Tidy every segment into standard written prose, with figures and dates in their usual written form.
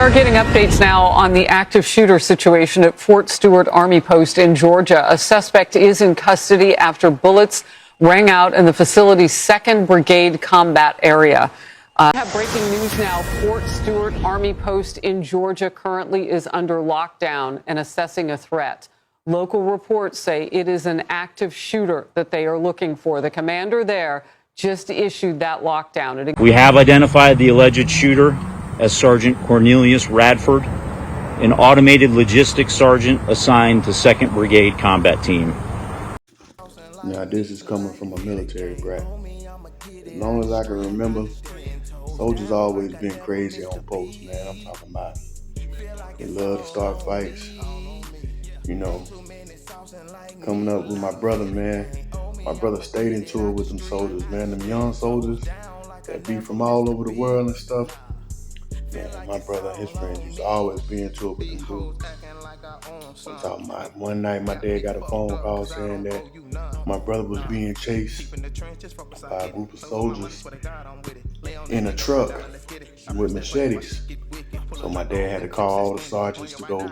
We're getting updates now on the active shooter situation at Fort Stewart Army Post in Georgia. A suspect is in custody after bullets rang out in the facility's 2nd Brigade combat area. We have breaking news now. Fort Stewart Army Post in Georgia currently is under lockdown and assessing a threat. Local reports say it is an active shooter that they are looking for. The commander there just issued that lockdown. We have identified the alleged shooter as Sergeant Cornelius Radford, an automated logistics sergeant assigned to 2nd Brigade combat team. Now this is coming from a military brat. As long as I can remember, soldiers always been crazy on post, man. I'm talking about they love to start fights. You know, coming up with my brother, man. My brother stayed into it with them soldiers, man. Them young soldiers that be from all over the world and stuff. Man, my brother and his friends used to always be into it with them dudes. I'm talking about one night my dad got a phone call saying that my brother was being chased by a group of soldiers in a truck with machetes. So my dad had to call all the sergeants to go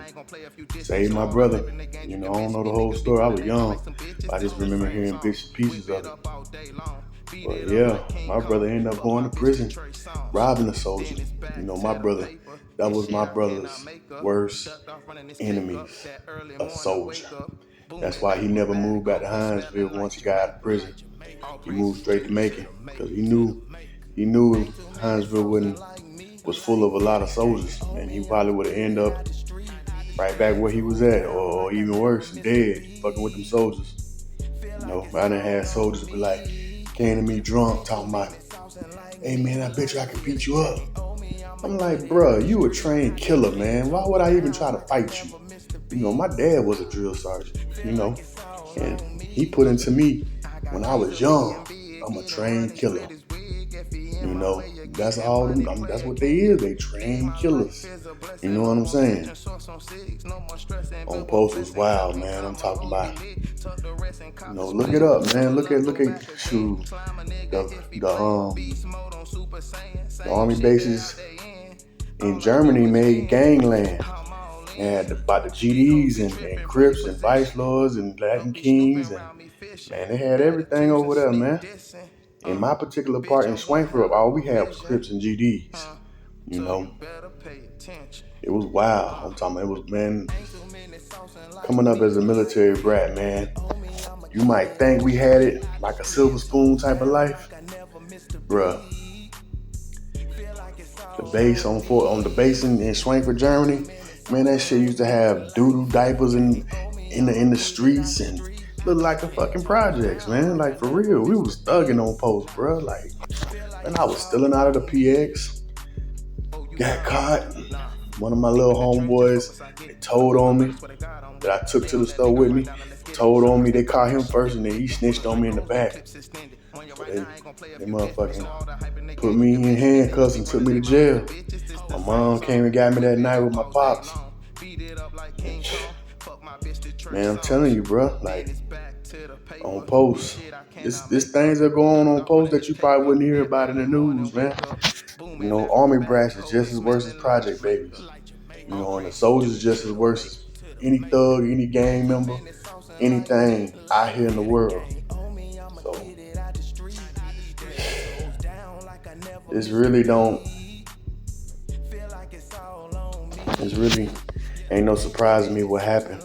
save my brother. You know, I don't know the whole story. I was young. I just remember hearing bits and pieces of it. But yeah, my brother ended up going to prison, robbing a soldier. You know, my brother, that was my brother's worst enemies, a soldier. That's why he never moved back to Hinesville once he got out of prison. He moved straight to Macon because he knew Hinesville was full of a lot of soldiers, and he probably would have ended up right back where he was at, or even worse, dead, fucking with them soldiers. You know, I done had soldiers be like, came to me drunk, talking about, hey man, I bet you I can beat you up. I'm like, bruh, you a trained killer, man. Why would I even try to fight you? You know, my dad was a drill sergeant, you know, and he put into me when I was young, I'm a trained killer. You know, that's all them, that's what they is. They trained killers. You know what I'm saying? On post was wild, man. I'm talking about, you know, look it up, man. Look at shoot, the army bases in Germany made gangland. And about the GDs and Crips and Vice Lords and Latin Kings, and man, they had everything over there, man. In my particular part in Swankford, all we had was Crips and GDs. You know, it was wild. I'm talking about, it was, man, coming up as a military brat, man. You might think we had it like a silver spoon type of life, bruh. The base on the base in Swankford, Germany, man, that shit used to have doo-doo diapers in the streets and look like the fucking projects, man. Like, for real, we was thugging on post, bro. Like, and I was stealing out of the PX, got caught. One of my little homeboys, they told on me that I took to the store with me. Told on me, they caught him first, and then he snitched on me in the back. So they motherfucking put me in handcuffs and took me to jail. My mom came and got me that night with my pops. Man, I'm telling you, bro, like, on post, this things that go on post that you probably wouldn't hear about in the news, man. You know, army brats is just as worse as project babies. You know, and the soldiers is just as worse as any thug, any gang member, anything out here in the world. So it's really ain't no surprise to me what happened.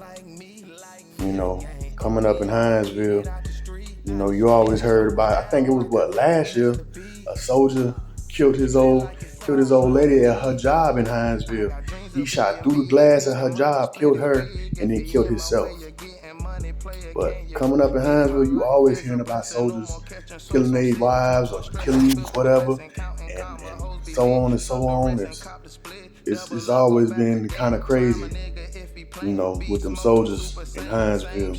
You know, coming up in Hinesville, you know, you always heard about, I think it was last year, a soldier killed his old lady at her job in Hinesville. He shot through the glass at her job, killed her, and then killed himself. But coming up in Hinesville, you always hearing about soldiers killing their wives or killing whatever, and so on and so on. It's always been kind of crazy, you know, with them soldiers in Hinesville.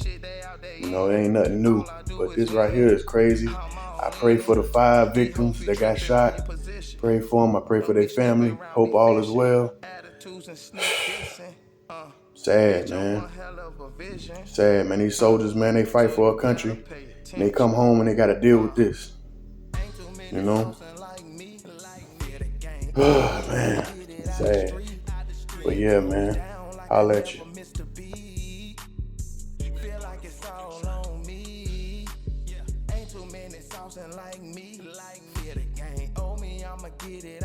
You know, it ain't nothing new, but this right here is crazy. I pray for the 5 victims that got shot. Pray for them. I pray for their family. Hope all is well. Sad, man. Sad, man. These soldiers, man, they fight for our country. And they come home and they got to deal with this. You know? Man, sad. But yeah, man, I'll let you. Feel like it's all on me. Ain't too many saucing like me. Feel the game. Oh me, I'ma get it.